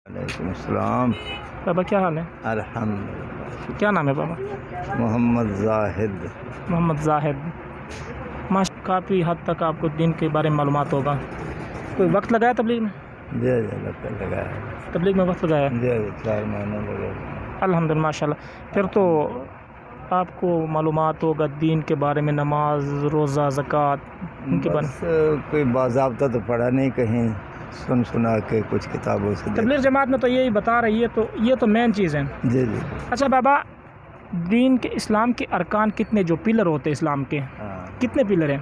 وعلیکم السلام۔ بابا کیا حال ہے؟ الحمدللہ۔ کیا نام ہے بابا؟ محمد زاہد۔ محمد زاہد۔ کافی حد تک آپ کو دین کے بارے میں معلومات ہوگا۔ کوئی وقت لگایا تبلیغ میں؟ جی لگایا ہے۔ تبلیغ میں وقت لگایا؟ جی 4 مہینے لگے۔ الحمدللہ ماشاء اللہ۔ پھر تو آپ کو معلومات ہوگا دین کے بارے میں، نماز، روزہ، زکوٰۃ، ان کے بارے میں۔ بس کوئی باضابطہ تو پڑھا نہیں، کہیں سنا کے کچھ کتابوں سے۔ تبلیغ جماعت میں تو یہی بتا رہی ہے، تو یہ تو مین چیز ہے۔ جی۔ اچھا بابا، دین کے اسلام کے ارکان کتنے، جو پلر ہوتے ہیں اسلام کے، کتنے پلر ہیں؟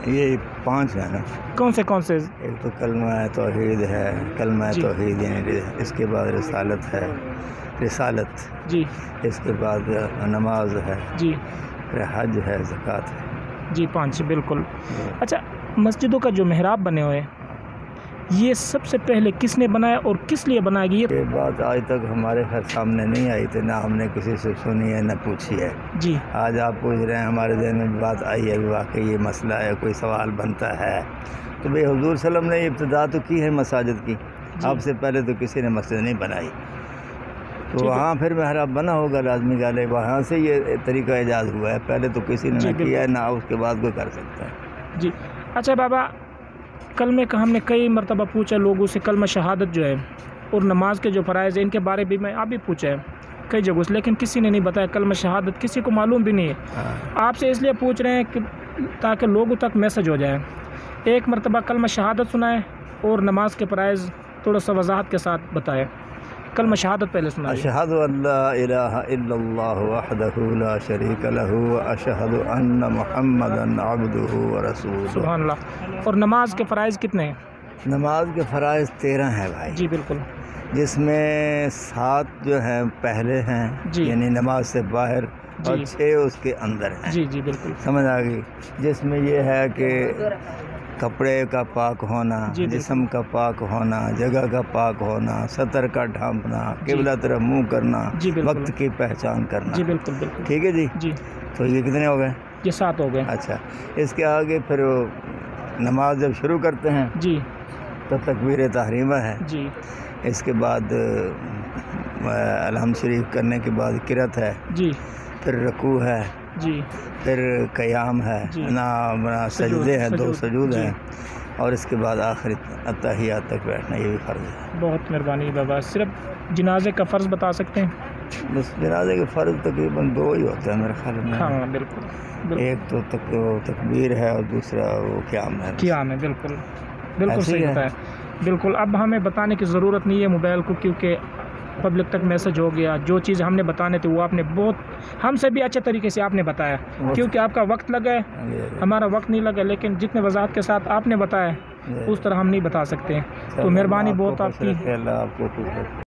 یہ 5 ہیں نا۔ کون سے؟ ایک تو کلمہ توحید ہے، کلمہ توحید یعنی اس کے بعد رسالت جی، اس کے بعد نماز ہے جی، پھر حج ہے، زکوٰۃ ہے۔ جی 5 بالکل۔ اچھا، مسجدوں کا جو محراب بنے ہوئے، یہ سب سے پہلے کس نے بنایا اور کس لیے بنایا گیا؟ یہ بات آج تک ہمارے گھر سامنے نہیں آئی تھی، نہ ہم نے کسی سے سنی ہے نہ پوچھی ہے۔ جی، آج آپ پوچھ رہے ہیں، ہمارے ذہن میں بات آئی ہے کہ واقعی یہ مسئلہ ہے، کوئی سوال بنتا ہے تو بھئی حضور صلی اللہ علیہ وسلم نے ابتدا تو کی ہے مساجد کی، آپ سے پہلے تو کسی نے مسجد نہیں بنائی، تو وہاں پھر محراب بنا ہوگا لازمی گالے، وہاں سے یہ طریقہ ایجاد ہوا ہے، پہلے تو کسی نے نہ کیا ہے نہ اس کے بعد کوئی کر سکتا ہے۔ جی اچھا بابا، کلمے کا ہم نے کئی مرتبہ پوچھا لوگوں سے، کلمہ شہادت جو ہے اور نماز کے جو فرائض ہیں ان کے بارے میں آپ بھی پوچھا ہے کئی جگہوں سے، لیکن کسی نے نہیں بتایا کلمہ شہادت، کسی کو معلوم بھی نہیں ہے۔ آپ سے اس لیے پوچھ رہے ہیں کہ تاکہ لوگوں تک میسج ہو جائے۔ ایک مرتبہ کلمہ شہادت سنائے اور نماز کے فرائض تھوڑا سا وضاحت کے ساتھ بتائے۔ کلمہ شہادت پہلے سنائے۔ اشہد ان لا الہ الا اللہ وحدہ لا شریک لہ واشہد ان محمدا عبدہ ورسولہ۔ سبحان اللہ۔ اور نماز کے فرائض کتنے ہیں؟ نماز کے فرائض 13 ہیں بھائی۔ جی بالکل۔ جس میں 7 جو ہیں پہلے ہیں، یعنی نماز سے باہر، اور 6 اس کے اندر ہیں۔ جی بالکل سمجھ آ گئی۔ جس میں یہ ہے کہ کپڑے کا پاک ہونا، جسم کا پاک ہونا، جگہ کا پاک ہونا، سطر کا ڈھانپنا، قبلہ طرف منہ کرنا، وقت کی پہچان کرنا۔ جی بالکل۔ ٹھیک ہے جی۔ تو یہ کتنے ہو گئے؟ یہ 7 ہو گئے۔ اچھا، اس کے آگے پھر نماز جب شروع کرتے ہیں جی تو تکبیر تحریمہ ہے۔ جی، اس کے بعد الحمد شریف کرنے کے بعد قرأت ہے۔ جی، پھر رکوع ہے۔ جی، پھر قیام ہے، سجدے ہیں، 2 سجود ہیں، اور اس کے بعد آخر اتحیات تک بیٹھنا، یہ بھی فرض ہے۔ بہت مہربانی بابا۔ صرف جنازے کا فرض بتا سکتے ہیں؟ بس جنازے کے فرض تقریباً 2 ہی ہوتے ہیں میرے خیال میں۔ ہاں بالکل۔ ایک تو تکبیر ہے اور دوسرا وہ قیام ہے۔ قیام ہے، بالکل صحیح بتایا۔ بالکل، اب ہمیں بتانے کی ضرورت نہیں ہے موبائل کو، کیونکہ پبلک تک میسج ہو گیا۔ جو چیز ہم نے بتانے تھے وہ آپ نے بہت ہم سے بھی اچھے طریقے سے آپ نے بتایا، کیونکہ آپ کا وقت لگا ہے، ہمارا وقت نہیں لگا، لیکن جتنے وضاحت کے ساتھ آپ نے بتایا اس طرح ہم نہیں بتا سکتے۔ تو مہربانی بہت آپ کی۔ اللہ آپ کو